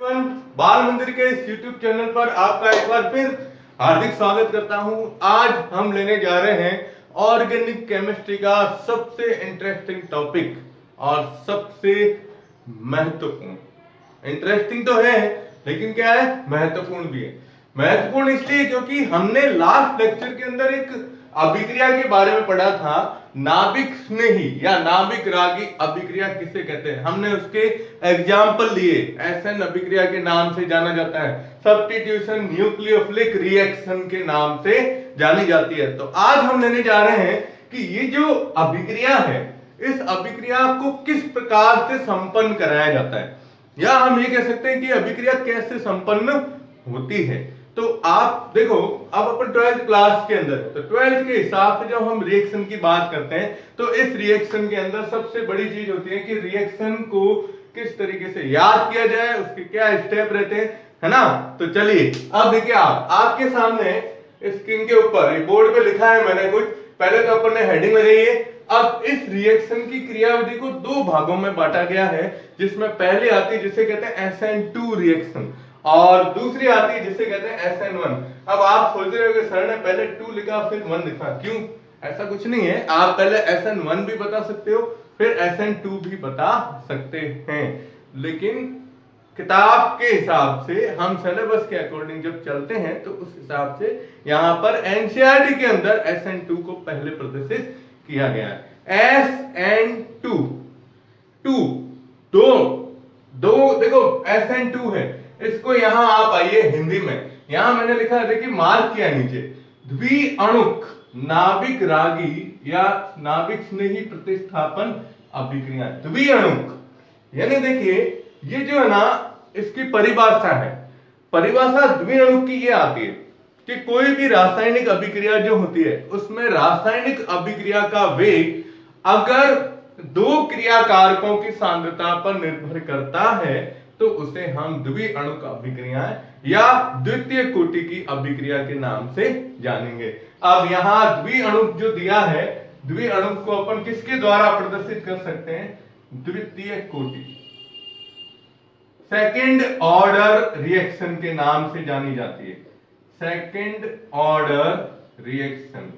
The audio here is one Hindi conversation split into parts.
बाल मंदिर के इस YouTube चैनल पर आपका एक बार फिर हार्दिक स्वागत करता हूं। आज हम लेने जा रहे हैं ऑर्गेनिक केमिस्ट्री का सबसे इंटरेस्टिंग टॉपिक और सबसे महत्वपूर्ण। इंटरेस्टिंग तो है लेकिन क्या है, महत्वपूर्ण भी है। महत्वपूर्ण इसलिए क्योंकि हमने लास्ट लेक्चर के अंदर एक अभिक्रिया के बारे में पढ़ा था, नाभिक स्नेही या नाभिक रागी अभिक्रिया किसे कहते हैं। हमने उसके एग्जाम्पल लिए। एसएन अभिक्रिया के नाम से जाना जाता है, सब्स्टिट्यूशन न्यूक्लियोफिलिक रिएक्शन के नाम से जानी जाती है। तो आज हम लेने जा रहे हैं कि ये जो अभिक्रिया है, इस अभिक्रिया को किस प्रकार से संपन्न कराया जाता है, या हम ये कह सकते हैं कि अभिक्रिया कैसे संपन्न होती है। तो आप देखो, अब अपन 12th क्लास के अंदर, तो 12th के हिसाब से जब हम रिएक्शन की बात करते हैं तो इस रिएक्शन के अंदर सबसे बड़ी चीज होती है कि रिएक्शन को किस तरीके से याद किया जाए, उसके क्या स्टेप रहते हैं, है ना। तो चलिए अब देखिए, आपके सामने स्क्रीन के ऊपर ये बोर्ड पे लिखा है मैंने कुछ। पहले तो अपन ने हेडिंग लगाई है। अब इस रिएक्शन की क्रियाविधि को दो भागों में बांटा गया है, जिसमें पहले आती है जिसे कहते हैं SN2 रिएक्शन और दूसरी आती है जिसे कहते हैं SN1। अब आप सोच रहे हो कि सर ने पहले 2 लिखा फिर 1 लिखा, क्यों? ऐसा कुछ नहीं है। आप पहले SN1 भी बता सकते हो, फिर SN2 भी बता सकते हैं, लेकिन किताब के हिसाब से, हम सिलेबस के अकॉर्डिंग जब चलते हैं तो उस हिसाब से यहां पर NCERT के अंदर SN2 को पहले प्रदर्शित किया गया है। SN2 दो देखो, SN2 है। इसको यहां आप आइए हिंदी में, यहां मैंने लिखा है, देखिए मार्क किया नीचे, द्विअणुक नाभिक रागी या नाभिक स्नेही प्रतिस्थापन अभिक्रिया। द्विअणुक यानी देखिए, ये जो है ना, इसकी परिभाषा है। परिभाषा द्विअणुक की ये आती है कि कोई भी रासायनिक अभिक्रिया जो होती है, उसमें रासायनिक अभिक्रिया का वेग अगर दो क्रियाकारकों की सांद्रता पर निर्भर करता है तो उसे हम द्विअणुक अभिक्रिया या द्वितीय कोटि की अभिक्रिया के नाम से जानेंगे। अब यहां द्विअणुक जो दिया है, द्विअणुक को अपन किसके द्वारा प्रदर्शित कर सकते हैं? द्वितीय कोटि, सेकेंड ऑर्डर रिएक्शन के नाम से जानी जाती है। सेकेंड ऑर्डर रिएक्शन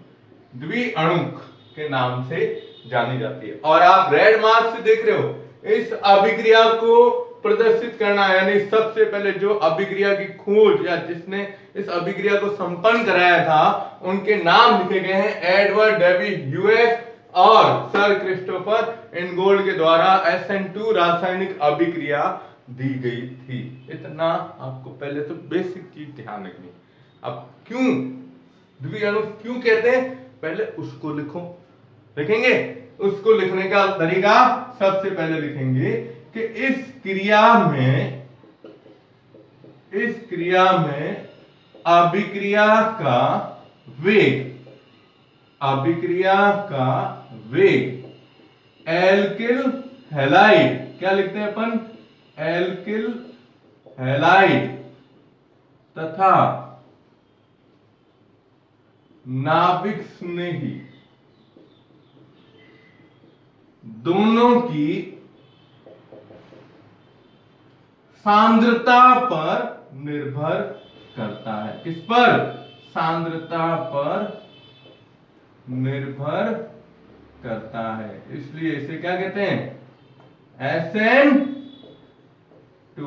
द्विअणुक के नाम से जानी जाती है। और आप रेड मार्क से देख रहे हो, इस अभिक्रिया को प्रदर्शित करना, यानी सबसे पहले जो अभिक्रिया की खोज या जिसने इस अभिक्रिया को संपन्न कराया था, उनके नाम लिखे गए हैं। एडवर्ड डेवी ह्यूएस और सर क्रिस्टोफर इनगोल्ड के द्वारा SN2 रासायनिक अभिक्रिया दी गई थी। इतना आपको पहले तो बेसिक चीज ध्यान रखनी। अब क्यों द्विअणुक क्यों कहते हैं, पहले उसको लिखो। लिखेंगे उसको, लिखने का तरीका सबसे पहले लिखेंगे कि इस क्रिया में अभिक्रिया का वेग एल्किल हैलाइड, क्या लिखते हैं अपन? एल्किल हैलाइड तथा नाभिक स्नेही दोनों की सांद्रता पर निर्भर करता है। किस पर? सांद्रता पर निर्भर करता है। इसलिए इसे क्या कहते हैं? SN2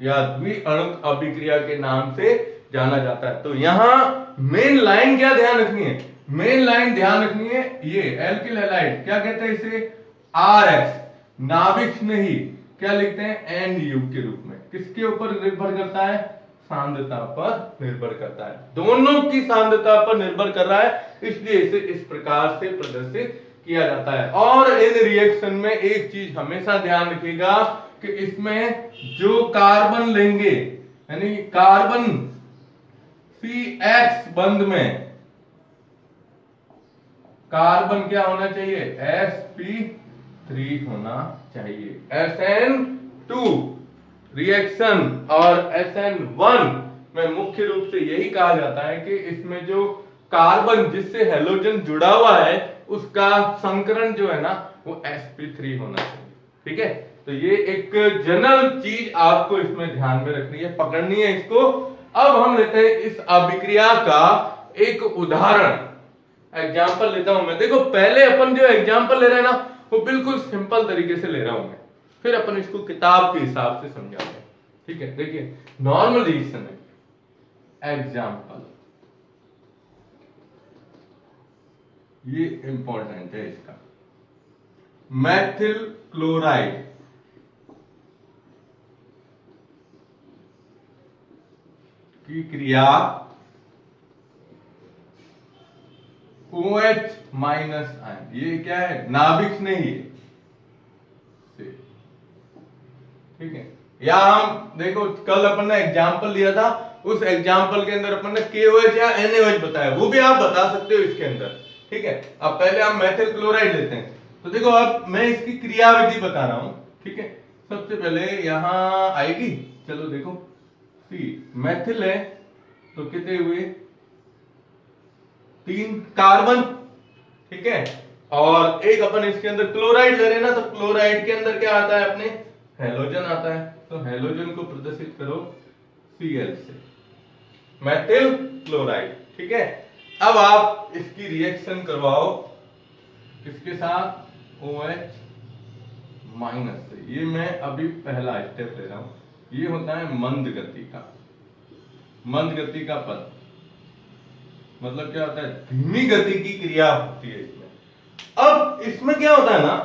या द्विअणुक अभिक्रिया के नाम से जाना जाता है। तो यहां मेन लाइन क्या ध्यान रखनी है? मेन लाइन ध्यान रखनी है, ये एल्किल हैलाइड क्या कहते हैं इसे? RS, नाभिक स्नेही क्या लिखते हैं? NU के रूप में। किसके ऊपर निर्भर करता है? सांद्रता पर निर्भर करता है। दोनों की सांद्रता पर निर्भर कर रहा है, इसलिए इसे इस प्रकार से प्रदर्शित किया जाता है। और इन रिएक्शन में एक चीज हमेशा ध्यान रखिएगा कि इसमें जो कार्बन लेंगे, यानी कार्बन CX बंध में कार्बन क्या होना चाहिए? sp3 होना चाहिए। SN2 रिएक्शन और SN1 में मुख्य रूप से यही कहा जाता है कि इसमें जो कार्बन जिससे हेलोजन जुड़ा हुआ है, उसका संकरण जो है ना, वो sp3 होना चाहिए। ठीक है, तो ये एक जनरल चीज आपको इसमें ध्यान में रखनी है, पकड़नी है इसको। अब हम लेते हैं इस अभिक्रिया का एक उदाहरण, एग्जाम्पल लेता हूं मैं। देखो पहले अपन जो एग्जाम्पल ले रहे हैं ना, वो बिल्कुल सिंपल तरीके से ले रहा हूं मैं, फिर अपन इसको किताब के हिसाब से समझाते हैं। ठीक है, देखिए नॉर्मल रिएक्शन है, एग्जाम्पल, ये इंपॉर्टेंट है इसका। मैथिल क्लोराइड की क्रिया OH माइनस आयन, ये क्या है, नाभिक नहीं है, ठीक है। या हम देखो कल अपन ने एग्जाम्पल लिया था, उस एग्जाम्पल के अंदर अपन ने KOH या NaOH बताया, वो भी आप बता सकते हो इसके अंदर। ठीक है, अब पहले हम मैथिल क्लोराइड लेते हैं। तो देखो अब मैं इसकी क्रियाविधि बता रहा हूं। ठीक है, सबसे पहले यहां आएगी, चलो देखो सी मैथिल है तो कितने हुए, 3 कार्बन। ठीक है, और एक अपन इसके अंदर क्लोराइड ले रहे हैं ना, तो क्लोराइड के अंदर क्या आता है, अपने हेलोजन आता है। तो हेलोजन को प्रदर्शित करो Cl से, मैथिल क्लोराइड। ठीक है, अब आप इसकी रिएक्शन करवाओ किसके साथ, OH माइनस से। ये मैं अभी पहला स्टेप ले रहा हूं, ये होता है मंद गति का, मंद गति का पद, मतलब क्या होता है, धीमी गति की क्रिया होती है इसमें। अब इसमें क्या होता है ना,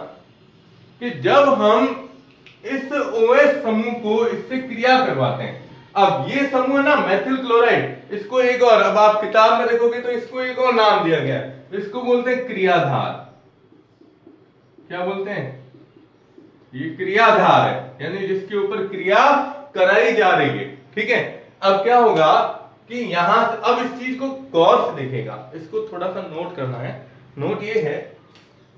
कि जब हम इस OH समूह को इससे क्रिया करवाते हैं, अब ये समूह है ना मैथिल क्लोराइड, इसको एक और, अब आप किताब में देखोगे तो इसको एक और नाम दिया गया है, इसको बोलते हैं क्रियाधार। क्या बोलते हैं, ये क्रियाधार है, यानी जिसके ऊपर क्रिया कराई जा रही है। ठीक है, अब क्या होगा कि यहां से, अब इस चीज को गौर से देखेगा, इसको थोड़ा सा नोट करना है। नोट ये है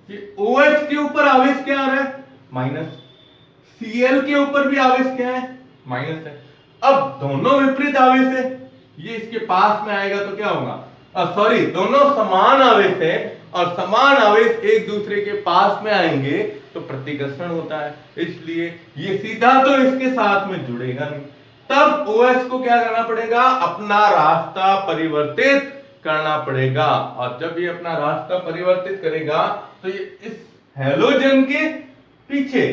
कि OH के ऊपर आवेश क्या आ रहा है, माइनस, Cl के ऊपर भी आवेश क्या है, माइनस है। अब दोनों विपरीत आवेश है, ये इसके पास में आएगा तो क्या होगा, सॉरी, दोनों समान आवेश है, और समान आवेश एक दूसरे के पास में आएंगे तो प्रतिकर्षण होता है, इसलिए ये सीधा तो इसके साथ में जुड़ेगा नहीं। तब OH को क्या करना पड़ेगा, अपना रास्ता परिवर्तित करना पड़ेगा, और जब ये अपना रास्ता परिवर्तित करेगा तो ये इस हेलोजन के पीछे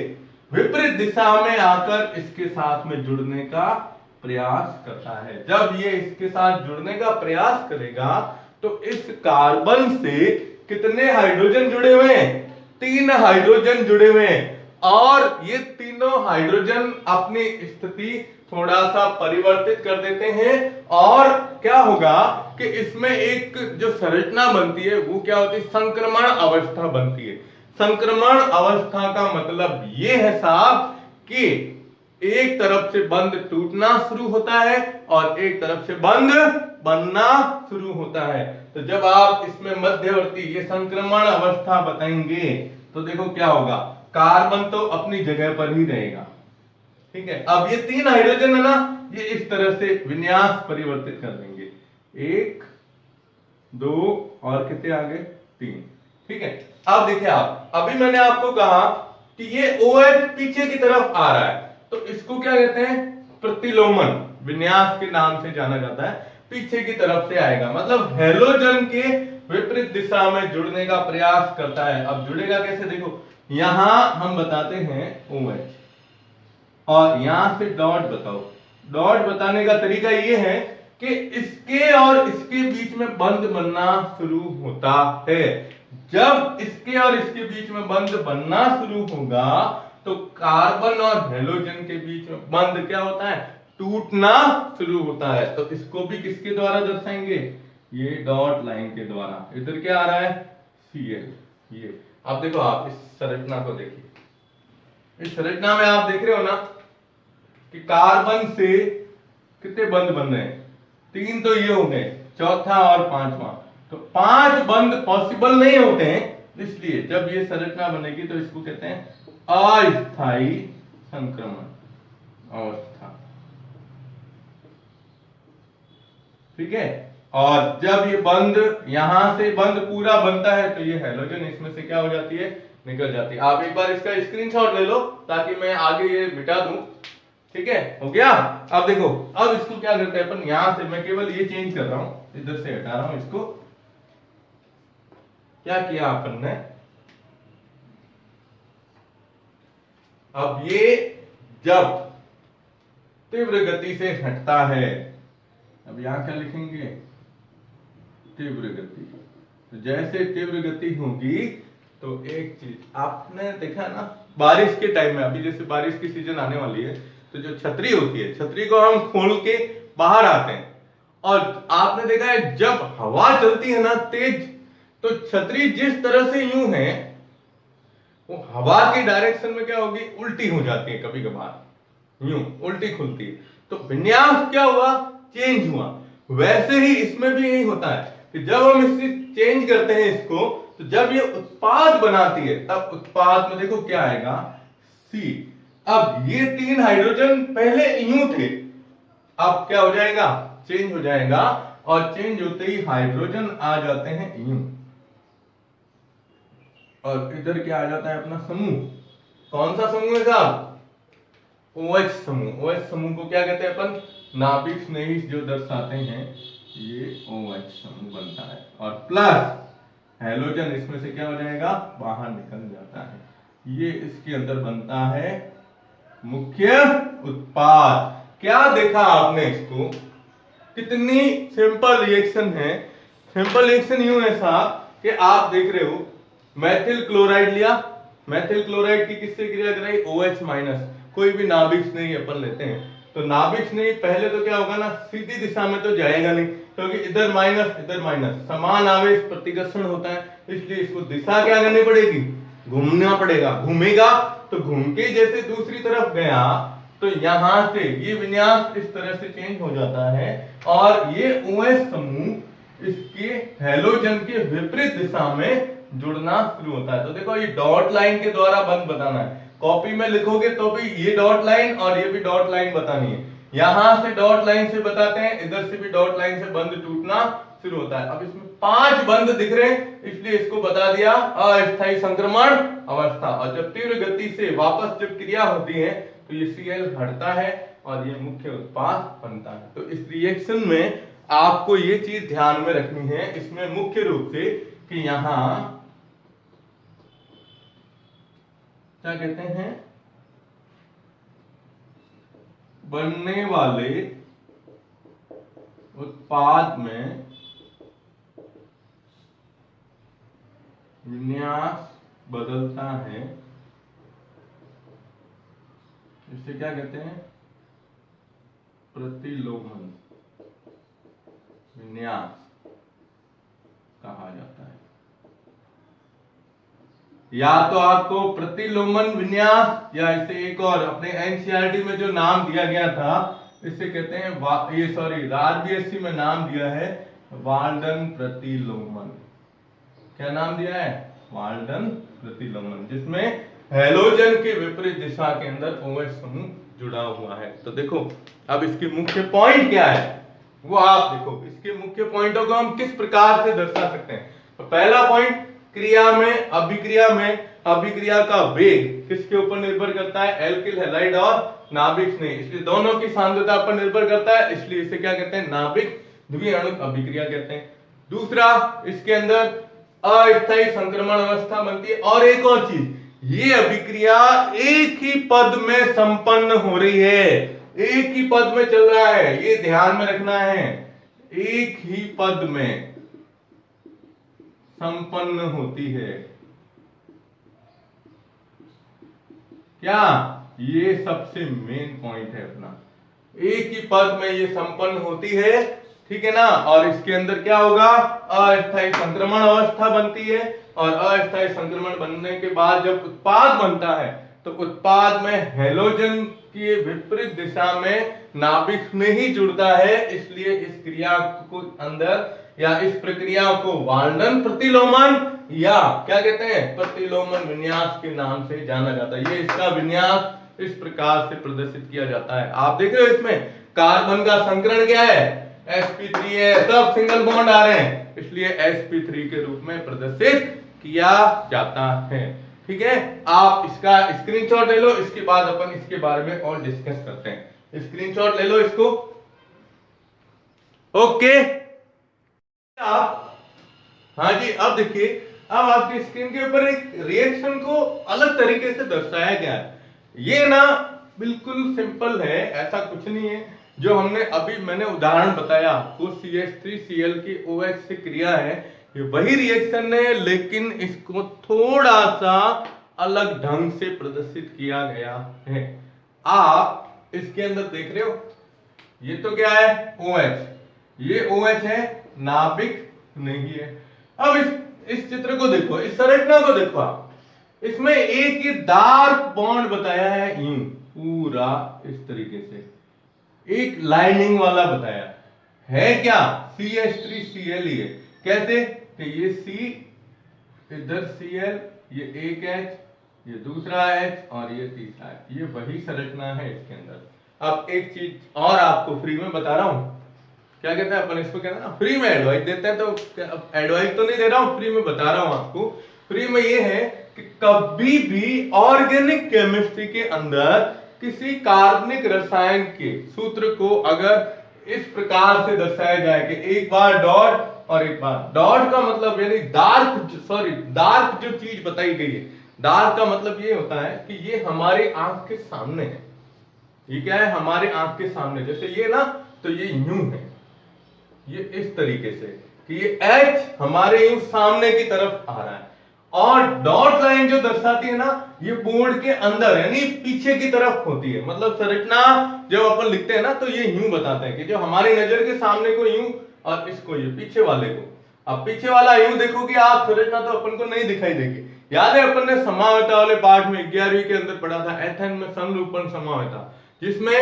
विपरीत दिशा में आकर इसके साथ में जुड़ने का प्रयास करता है। जब ये इसके साथ जुड़ने का प्रयास करेगा तो इस कार्बन से कितने हाइड्रोजन जुड़े हुए हैं, 3 हाइड्रोजन जुड़े हुए हैं, और ये तीनों हाइड्रोजन अपनी स्थिति थोड़ा सा परिवर्तित कर देते हैं, और क्या होगा कि इसमें एक जो संरचना बनती है वो क्या होती है, संक्रमण अवस्था बनती है। संक्रमण अवस्था का मतलब ये है साहब कि एक तरफ से बंध टूटना शुरू होता है और एक तरफ से बंध बनना शुरू होता है। तो जब आप इसमें मध्यवर्ती ये संक्रमण अवस्था बताएंगे तो देखो क्या होगा, कार्बन तो अपनी जगह पर ही रहेगा। ठीक है, अब ये 3 हाइड्रोजन है ना, ये इस तरह से विन्यास परिवर्तित कर देंगे, 1 2 और कितने आगे, 3। ठीक है, अब देखिए आप, अभी मैंने आपको कहा कि ये OH पीछे की तरफ आ रहा है, तो इसको क्या कहते हैं, प्रतिलोमन विन्यास के नाम से जाना जाता है, पीछे की तरफ से आएगा, मतलब हेलोजन के विपरीत दिशा में जुड़ने का प्रयास करता है। अब जुड़ेगा कैसे, देखो यहां हम बताते हैं OH, और यहां से डॉट बताओ। डॉट बताने का तरीका ये है कि इसके और इसके बीच में बंध बनना शुरू होता है। जब इसके और इसके बीच में बंध बनना शुरू होगा तो कार्बन और हेलोजन के बीच में बंध क्या होता है, टूटना शुरू होता है। तो इसको भी किसके द्वारा दर्शाएंगे, ये डॉट लाइन के द्वारा। इधर क्या आ रहा है, Cl। ये अब देखो, आप इस संरचना को देखिए, इस संरचना में आप देख रहे हो ना कि कार्बन से कितने बंध बन रहे हैं, 3 तो ये हो गए, चौथा और 5वां, तो 5 बंध पॉसिबल नहीं होते हैं, इसलिए जब ये संरचना बनेगी तो इसको कहते हैं अस्थायी संक्रमण अवस्था। ठीक है, और जब ये बंध यहां से बंध पूरा बनता है तो ये हेलोजन इसमें से क्या हो जाती है, निकल जाती है। आप एक बार इसका स्क्रीनशॉट ले लो ताकि मैं आगे ये मिटा दूं। ठीक है, हो गया। अब देखो, अब इसको क्या करते हैं अपन, यहां से मैं केवल ये चेंज कर रहा हूं, इधर से हटा रहा हूं इसको। क्या किया अपन ने, अब ये जब तीव्र गति से हटता है, अब यहां क्या लिखेंगे, तीव्र गति। तो जैसे तीव्र गति होगी तो एक चीज आपने देखा ना, बारिश के टाइम में, अभी जैसे बारिश की सीजन आने वाली है, तो जो छतरी होती है, छतरी को हम खोल के बाहर आते हैं, और आपने देखा है जब हवा चलती है ना तेज, तो छतरी जिस तरह से यूं है, वो हवा की डायरेक्शन में क्या होगी, उल्टी हो जाती है, कभी कभार यूं उल्टी खुलती है। तो विन्यास क्या हुआ, चेंज हुआ। वैसे ही इसमें भी यही होता है कि जब हम इसे चेंज करते हैं इसको, तो जब ये उत्पाद बनाती है, तब उत्पाद में देखो क्या आएगा, सी। अब ये 3 हाइड्रोजन पहले यूं थे, अब क्या हो जाएगा, चेंज हो जाएगा, और चेंज होते ही हाइड्रोजन आ जाते हैं यूं, और इधर क्या आ जाता है अपना समूह। कौन सा समूह है साहब, OH समूह। OH समूह को क्या कहते हैं अपन, नाभिक स्नेही जो दर्शाते हैं, ये OH समूह बनता है, और प्लस हैलोजन इसमें से क्या हो जाएगा, बाहर निकल जाता है। ये इसके अंदर बनता है मुख्य उत्पाद। क्या देखा आपने इसको, कितनी सिंपल रिएक्शन है। सिंपल रिएक्शन यूं है साहब कि आप देख रहे हो, मैथिल क्लोराइड लिया, मैथिल क्लोराइड की किससे क्रिया कराई, OH माइनस। कोई भी नाभिक स्नेही अपन लेते हैं, तो नाभिक स्नेही पहले तो क्या होगा ना, सीधी दिशा में तो जाएगा नहीं, क्योंकि इधर माइनस, समान आवेश प्रतिकर्षण होता है, इसलिए इसको दिशा क्या करनी पड़ेगी, घूमना पड़ेगा। घूमेगा तो घूम के जैसे दूसरी तरफ गया, तो यहां से ये विन्यास इस तरह से चेंज हो जाता है, और ये OH समूह इसके हैलोजन के विपरीत दिशा में जुड़ना शुरू होता है। तो देखो, ये डॉट लाइन के द्वारा बंद बताना है। कॉपी में लिखोगे तो भी ये डॉट लाइन और ये भी डॉट लाइन बतानी है। यहां से डॉट लाइन से बताते हैं, इधर से भी डॉट लाइन से बंद टूटना शुरू होता है। अब इसमें 5 बंद दिख रहे हैं, इसलिए इसको बता दिया अस्थायी संक्रमण अवस्था। और जब तीव्र गति से वापस जब क्रिया होती है, तो ये Cl हटता है और ये मुख्य उत्पाद बनता है। तो इस रिएक्शन में आपको ये चीज ध्यान में रखनी है, इसमें मुख्य रूप से कि यहां क्या कहते हैं, बनने वाले उत्पाद में विन्यास बदलता है, इसे क्या कहते हैं, प्रतिलोमन विन्यास कहा जाता है। या तो आपको प्रतिलोमन विन्यास, या इसे एक और अपने एनसीईआरटी में जो नाम दिया गया था, इसे कहते हैं आरबीएससी में नाम दिया है वाल्डन प्रतिलोमन। क्या नाम दिया है, वाल्डन प्रतिलोमन, जिसमें हैलोजन के विपरीत दिशा के अंदर OH समूह जुड़ा हुआ है। तो देखो, अब इसके मुख्य पॉइंट क्या है वो आप देखो, इसके मुख्य पॉइंटों को हम किस प्रकार से दर्शा सकते हैं। तो पहला पॉइंट, क्रिया में अभिक्रिया का वेग किसके ऊपर निर्भर करता है, एल्किल हैलाइड और नाभिक स्नेही, इसलिए दोनों की सांद्रता पर निर्भर करता है, इसलिए इसे क्या कहते हैं, नाभिक द्विअणुक अभिक्रिया कहते हैं। दूसरा, इसके अंदर अस्थायी संक्रमण अवस्था बनती है। और एक और चीज, ये अभिक्रिया एक ही पद में संपन्न हो रही है, एक ही पद में चल रहा है, ये ध्यान में रखना है, एक ही पद में संपन्न होती है। क्या, ये सबसे मेन पॉइंट है अपना, एक ही पद में ये संपन्न होती है, ठीक है ना। और इसके अंदर क्या होगा, अस्थायी संक्रमण अवस्था बनती है, और अस्थायी संक्रमण बनने के बाद जब उत्पाद बनता है, तो उत्पाद में हैलोजन की विपरीत दिशा में नाभिक में ही जुड़ता है, इसलिए इस क्रिया को अंदर या इस प्रक्रिया को वाल्डन प्रतिलोमन या क्या कहते हैं, प्रतिलोमन विन्यास के नाम से जाना जाता है। ये इसका विन्यास इस प्रकार से प्रदर्शित किया जाता है। आप देख रहे हो इसमें कार्बन का संकरण क्या है, sp3 है, सब सिंगल बॉन्ड आ रहे हैं, इसलिए sp3 के रूप में प्रदर्शित किया जाता है। ठीक है, आप इसका स्क्रीनशॉट ले लो, इसके बाद अपन इसके बारे में और डिस्कस करते हैं। स्क्रीनशॉट ले लो इसको। ओके आप, हाँ जी, अब देखिए, अब आपकी स्क्रीन के ऊपर एक रिएक्शन को अलग तरीके से दर्शाया गया है। ये ना बिल्कुल सिंपल है, ऐसा कुछ नहीं है। जो हमने अभी मैंने उदाहरण बताया आपको, CH3Cl की OH से क्रिया है, ये वही रिएक्शन है, लेकिन इसको थोड़ा सा अलग ढंग से प्रदर्शित किया गया है। आप इसके अंदर देख रहे हो, ये तो क्या है, OH, ये OH है, नाभिक नहीं है। अब इस चित्र को देखो, इस संरचना को देखो आप, इसमें एक ही डार्क बॉन्ड बताया है, यूं पूरा इस तरीके से एक लाइनिंग वाला बताया है। क्या, CH3Cl ही है। कैसे, कि ये C, इधर Cl, ये एक H, ये दूसरा H और ये तीसरा H, ये वही संरचना है इसके अंदर। अब एक चीज और आपको फ्री में बता रहा हूं, क्या कहते हैं अपन इसको, कहते हैं ना फ्री में एडवाइस देते हैं, तो एडवाइस तो नहीं दे रहा हूं, फ्री में बता रहा हूं आपको। फ्री में ये है कि कभी भी ऑर्गेनिक केमिस्ट्री के अंदर किसी कार्बनिक रसायन के सूत्र को अगर इस प्रकार से दर्शाया जाए कि एक बार डॉट और एक बार डॉट, का मतलब यानी डार्क जो चीज बताई गई है, डार्क का मतलब ये होता है कि ये हमारे आंख के सामने है। ये क्या है, हमारे आंख के सामने, जैसे ये ना, तो ये यूं है, ये इस तरीके से कि ये H हमारे यूं सामने की तरफ आ रहा है, और डॉट लाइन जो दर्शाती है ना, ये बोर्ड के अंदर यानी पीछे की तरफ होती है। मतलब संरचना जब अपन लिखते हैं ना, तो ये यूं बताते हैं कि जो हमारी नजर के सामने को यूं, और इसको ये पीछे वाले को। अब पीछे वाला यूं देखोगे आप, संरचना तो अपन को नहीं दिखाई देगी। याद है अपन ने समावता वाले पाठ में 11वीं के अंदर पढ़ा था, एथेन में समरूपण समावता, जिसमें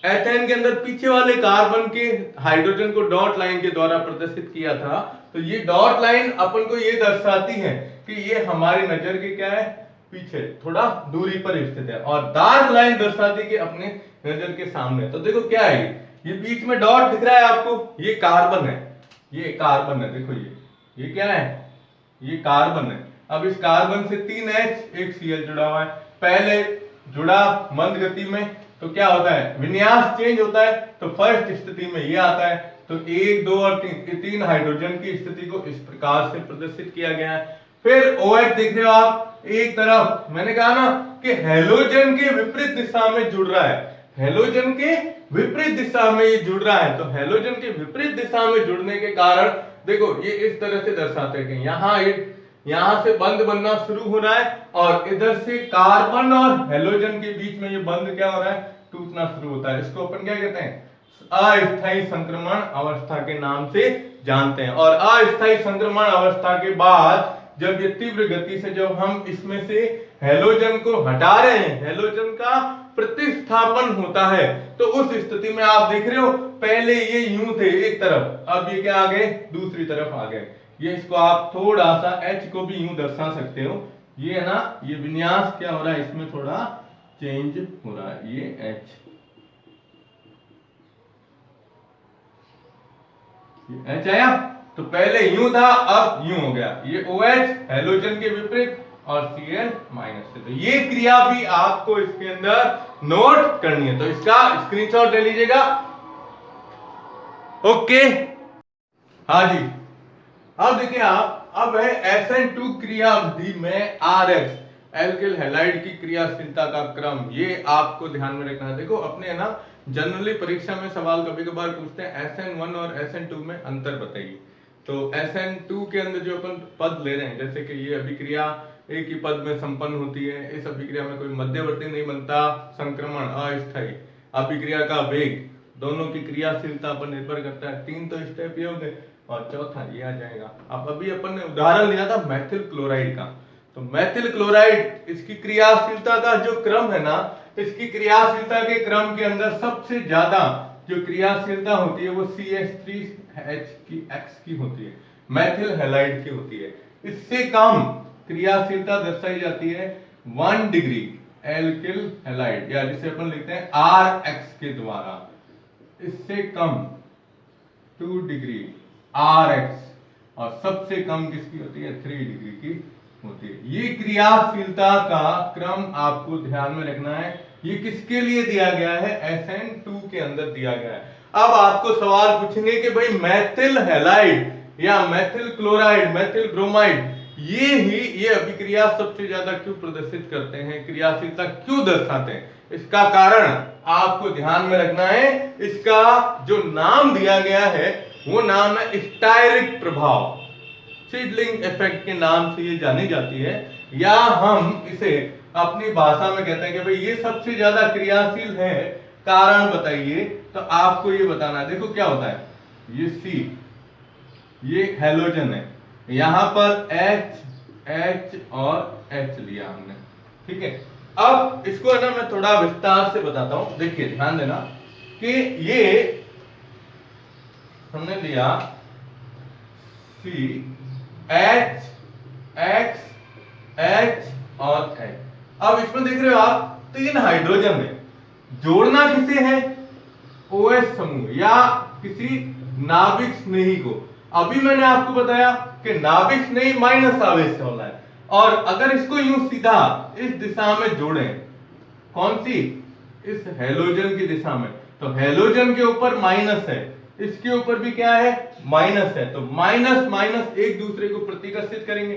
एथेन के अंदर पीछे वाले कार्बन के हाइड्रोजन को डॉट लाइन के द्वारा प्रदर्शित किया था। तो ये डॉट लाइन अपन को ये दर्शाती है कि ये हमारी नजर के क्या है, पीछे थोड़ा दूरी पर स्थित है, और डार्क लाइन दर्शाती कि अपने नजर के सामने। तो देखो क्या है, ये बीच में डॉट दिख रहा है आपको, ये कार्बन है, ये कार्बन है, देखो ये क्या है, ये कार्बन है। अब इस कार्बन से 3H, एक Cl जुड़ा हुआ है, पहले जुड़ा मंद गति में, तो क्या होता है, विन्यास चेंज होता है, तो फर्स्ट स्थिति में ये आता है। तो 1, 2 और 3, ये 3 हाइड्रोजन की स्थिति को इस प्रकार से प्रदर्शित किया गया है। फिर OH देख रहे हो आप, एक तरफ मैंने कहा ना कि हैलोजन के विपरीत दिशा में जुड़ रहा है, हैलोजन के विपरीत दिशा में ये जुड़ रहा है। तो हैलोजन के विपरीत दिशा में जुड़ने के कारण देखो ये इस तरह से दर्शाते हैं कि यहां से बंध बनना शुरू हो रहा है, और इधर से कार्बन और हैलोजन के बीच में ये बंध क्या हो रहा है, टूटना शुरू होता है। इसको अपन क्या कहते हैं, अस्थायी संक्रमण अवस्था के नाम से जानते हैं। और अस्थायी संक्रमण अवस्था के बाद जब ये तीव्र गति से जब हम इसमें से हैलोजन को हटा रहे हैं, हैलोजन का प्रतिस्थापन होता है, तो उस स्थिति में आप देख रहे हो पहले ये यूं थे एक तरफ, अब ये क्या आ गए, दूसरी तरफ आ गए। ये इसको आप थोड़ा सा H को भी यूं दर्शा सकते हो, ये है ना, ये विन्यास क्या हो रहा है, इसमें थोड़ा चेंज हो रहा है, ये H, ये H आया, तो पहले यूं था अब यूं हो गया, ये OH हैलोजन के विपरीत और Cl माइनस से। तो ये क्रिया भी आपको इसके अंदर नोट करनी है, तो इसका स्क्रीनशॉट ले लीजिएगा। ओके, हाँ जी, अब देखिए आप, अब है SN2 क्रिया अवधि में RH एल्किल हैलाइड की क्रियाशीलता का क्रम, ये आपको ध्यान में रखना है। देखो अपने है ना जनरली परीक्षा में सवाल कभी कभार पूछते हैं SN1 और SN2 में अंतर बताइए। तो SN2 के अंदर जो अपन पद ले रहे हैं, जैसे कि ये अभिक्रिया एक ही पद में संपन्न होती है, इस अभिक्रिया में कोई मध्यवर्ती नहीं बनता, संक्रमण अस्थायी, अभिक्रिया का वेग, दोनों की क्रियाशीलता पर निर्भर करता है। 3 तो स्टेप ये हो गए, और चौथा ये आ जाएगा। अब अभी अपन ने उदाहरण लिया था मैथिल क्लोराइड का, तो मैथिल क्लोराइड इसकी क्रियाशीलता का जो क्रम है ना, इसकी क्रियाशीलता के क्रम के अंदर सबसे ज्यादा जो क्रियाशीलता होती है वो CH3H की X की होती है, मैथिल हैलाइड की होती है। इससे कम क्रियाशीलता दर्शाई जाती है 1 डिग्री एल्किल हैलाइड, या जिसे अपन लिखते हैं RX के द्वारा। इससे कम 2 डिग्री RX, और सबसे कम किसकी होती है 3 डिग्री की होती है। ये क्रियाशीलता का क्रम आपको ध्यान में रखना है। ये किसके लिए दिया गया है? SN2 के अंदर दिया गया है। अब आपको सवाल पूछेंगे कि भाई मैथिल हैलाइड या मैथिल क्लोराइड, मैथिल ब्रोमाइड, ये अभिक्रिया सबसे ज्यादा क्यों प्रदर्शित करते हैं, क्रियाशीलता क्यों दर्शाते हैं? इसका कारण आपको ध्यान में रखना है। इसका जो नाम दिया गया है वो नाम है स्टायरिक प्रभाव, सीडलिंग इफेक्ट के नाम से ये जानी जाती है, या हम इसे अपनी भाषा में कहते हैं कि भाई ये सबसे ज्यादा क्रियाशील है। कारण बताइए, तो आपको ये बताना है। देखो क्या होता है, ये C, ये हैलोजन है, यहां पर H और H लिया हमने, ठीक है। अब इसको है ना मैं थोड़ा विस्तार से बताता हूं। देखिए ध्यान देना कि ये हमने लिया C, H, X, H और H। अब इसमें देख रहे हो आप 3 हाइड्रोजन है, जोड़ना किसे है? OH समूह या किसी नाभिक स्नेही को। अभी मैंने आपको बताया कि नाभिक स्नेही माइनस आवेश से होना है, और अगर इसको यूं सीधा इस दिशा में जोड़ें, कौन सी? इस हैलोजन की दिशा में, तो हैलोजन के ऊपर माइनस है, इसके ऊपर भी क्या है? माइनस है, तो माइनस माइनस एक दूसरे को प्रतिकर्षित करेंगे,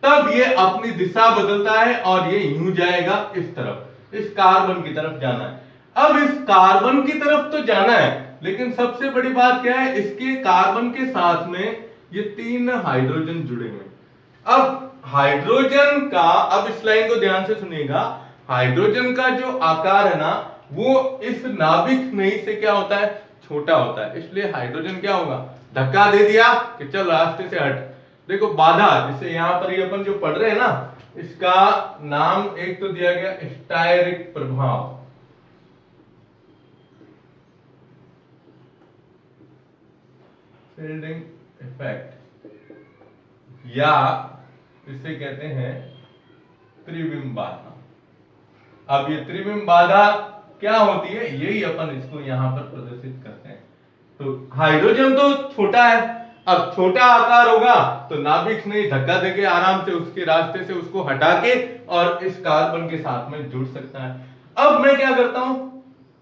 तब ये अपनी दिशा बदलता है और ये यूं जाएगा इस तरफ, इस कार्बन की तरफ जाना है। अब इस कार्बन की तरफ तो जाना है, लेकिन सबसे बड़ी बात क्या है, इसके कार्बन के साथ में ये 3 हाइड्रोजन जुड़े हुए। अब हाइड्रोजन का, अब इस लाइन को ध्यान से सुनिएगा, हाइड्रोजन का जो आकार है ना वो इस नाभिक नहीं से क्या होता है? छोटा होता है। इसलिए हाइड्रोजन क्या होगा? धक्का दे दिया कि चल रास्ते से हट। देखो बाधा, जिसे यहां पर ये अपन जो पढ़ रहे हैं ना, इसका नाम एक तो दिया गया स्टायरिक प्रभाव, फील्डिंग इफेक्ट, या इसे कहते हैं त्रिविम बाधा। अब ये त्रिविम बाधा क्या होती है, यही अपन इसको यहां पर प्रदर्शित करते हैं। तो हाइड्रोजन तो छोटा है, अब छोटा आकार होगा तो नाभिक नहीं धक्का देके आराम से उसके रास्ते से उसको हटा के और इस कार्बन के साथ में जुड़ सकता है। अब मैं क्या करता हूं,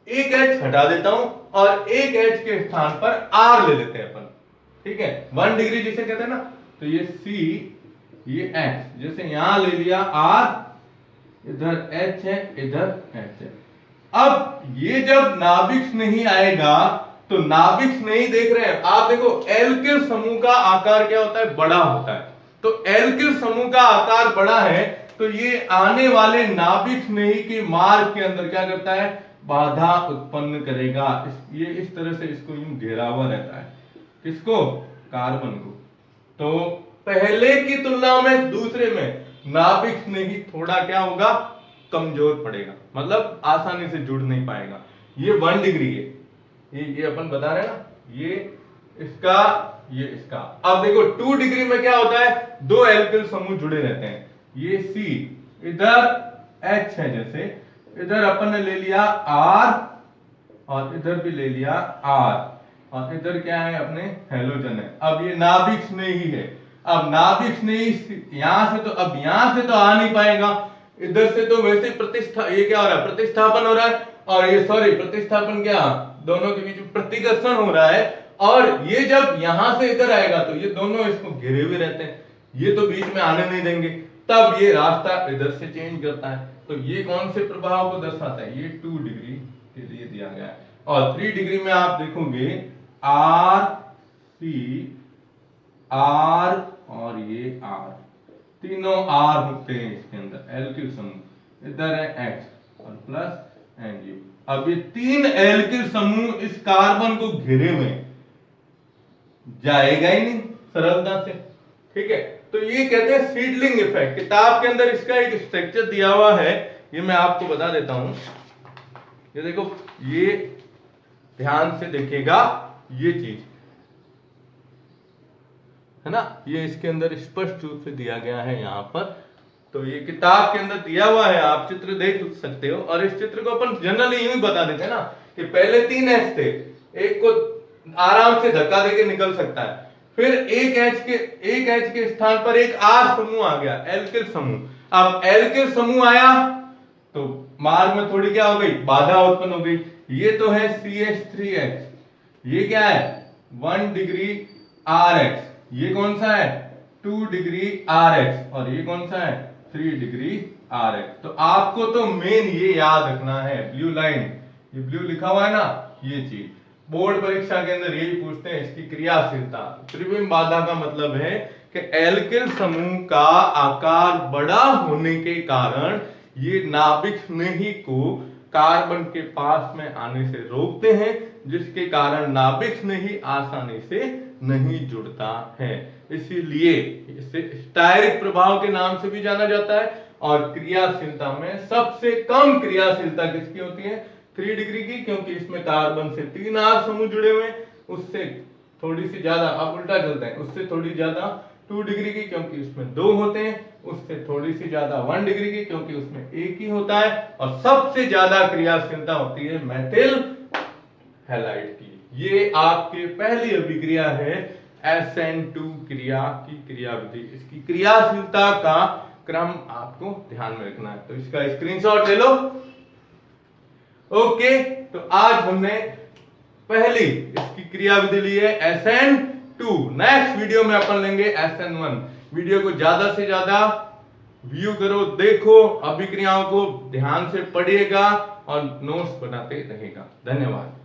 एक H हटा देता हूं और एक H के स्थान पर R ले लेते हैं अपन, ठीक है, 1 डिग्री जिसे कहते हैं ना। तो ये C, ये H, जैसे यहां ले लिया R, इधर H है, इधर H है। अब ये जब नाभिक नहीं आएगा तो नाभिक नहीं देख रहे हैं आप, देखो एल्किल समूह का आकार क्या होता है? बड़ा होता है। तो एल्किल समूह का आकार बड़ा है तो ये आने वाले नाभिक नहीं के मार्ग के अंदर क्या करता है? बाधा उत्पन्न करेगा। ये इस तरह से इसको यूं घेरा हुआ रहता है, किसको? कार्बन को। तो पहले की तुलना में दूसरे में नाभिक नहीं थोड़ा क्या होगा? कमजोर पड़ेगा, मतलब आसानी से जुड़ नहीं पाएगा। ये 1 डिग्री है, ये अपन बता रहे हैं ना, ये इसका, ये इसका। अब देखो 2 डिग्री में क्या होता है? 2 एल्किल समूह जुड़े रहते हैं। ये C, इधर H है, जैसे इधर अपन ने ले लिया R और इधर भी ले लिया R, और इधर क्या है? अपने हैलोजन है। अब ये नाभिक नहीं है, अब नाभिक नहीं यहां से तो, अब यहां से तो आ नहीं पाएगा, इधर से तो वैसे प्रतिष्ठा, ये क्या हो रहा है? प्रतिस्थापन हो रहा है, और ये सॉरी प्रतिस्थापन क्या, दोनों के बीच में प्रतिकर्षण हो रहा है। और ये जब यहां से इधर आएगा तो ये दोनों इसको घिरे हुए रहते हैं, ये तो बीच में आने नहीं देंगे, तब ये रास्ता इधर से चेंज करता है। तो ये कौन से प्रभाव को दर्शाता है? ये 2 डिग्री के लिए दिया गया है। और 3 डिग्री में आप देखोगे R, C, R और ये R, तीनों R होते हैं इसके अंदर, एल्किल समूह। इधर है X और प्लस NU। अब ये 3 एल्किल समूह इस कार्बन को घेरे में जाएगा ही नहीं सरलता से, ठीक है। तो ये कहते हैं सीडलिंग इफेक्ट। किताब के अंदर इसका एक स्ट्रक्चर दिया हुआ है, ये मैं आपको बता देता हूं। ये देखो, ये ध्यान से देखिएगा, ये चीज है ना, ये इसके अंदर स्पष्ट रूप से दिया गया है यहां पर। तो ये किताब के अंदर दिया हुआ है, आप चित्र देख सकते हो। और इस चित्र को अपन जनरली यूं ही बता देते हैं ना कि पहले 3 H थे, एक को आराम से धक्का देके निकल सकता है, फिर एक H के स्थान पर एक R समूह आ गया, एल्किल समूह। अब एल्किल समूह आया तो मार्ग में थोड़ी क्या हो गई, बाधा उत्पन्न हो गई। ये तो है CH3H, ये क्या है 1 डिग्री RH, ये कौन सा है 2 डिग्री RH, और ये कौन सा है 3 डिग्री RH। तो आपको तो मेन ये याद रखना है, ब्लू लाइन, ये ब्लू लिखा हुआ है ना, ये चीज बोर्ड परीक्षा के अंदर यही पूछते हैं, इसकी क्रियाशीलता। त्रिविम बाधा का मतलब है कि एल्किल समूह का आकार बड़ा होने के कारण ये नाभिक स्नेही को कार्बन के पास में आने से रोकते हैं, जिसके कारण नाभिक स्नेही आसानी से नहीं जुड़ता है। इसीलिए इसे स्टायरिक प्रभाव के नाम से भी जाना जाता है। और क्रियाशीलता में सबसे कम क्रियाशीलता किसकी होती है 3 डिग्री की, क्योंकि इसमें कार्बन से 3 R समूह जुड़े हुए हैं। उससे थोड़ी सी ज्यादा, अब उल्टा चलते हैं, उससे थोड़ी ज्यादा 2 डिग्री की, क्योंकि उसमें 2 होते हैं। उससे थोड़ी सी ज्यादा 1 डिग्री की, क्योंकि उसमें एक ही होता है। और सबसे ज्यादा क्रियाशीलता होती है मेथिल हैलाइड की। ये आपके पहली अभिक्रिया है SN2 क्रिया की क्रियाविधि। इसकी क्रियाशीलता का क्रम आपको ध्यान में रखना है, तो इसका स्क्रीनशॉट ले लो। ओके, तो आज हमने पहली इसकी क्रियाविधि ली है SN2। नेक्स्ट वीडियो में अपन लेंगे SN1। वीडियो को ज्यादा से ज्यादा व्यू करो, देखो, अभिक्रियाओं को ध्यान से पढ़िएगा और नोट्स बनाते रहेगा। धन्यवाद।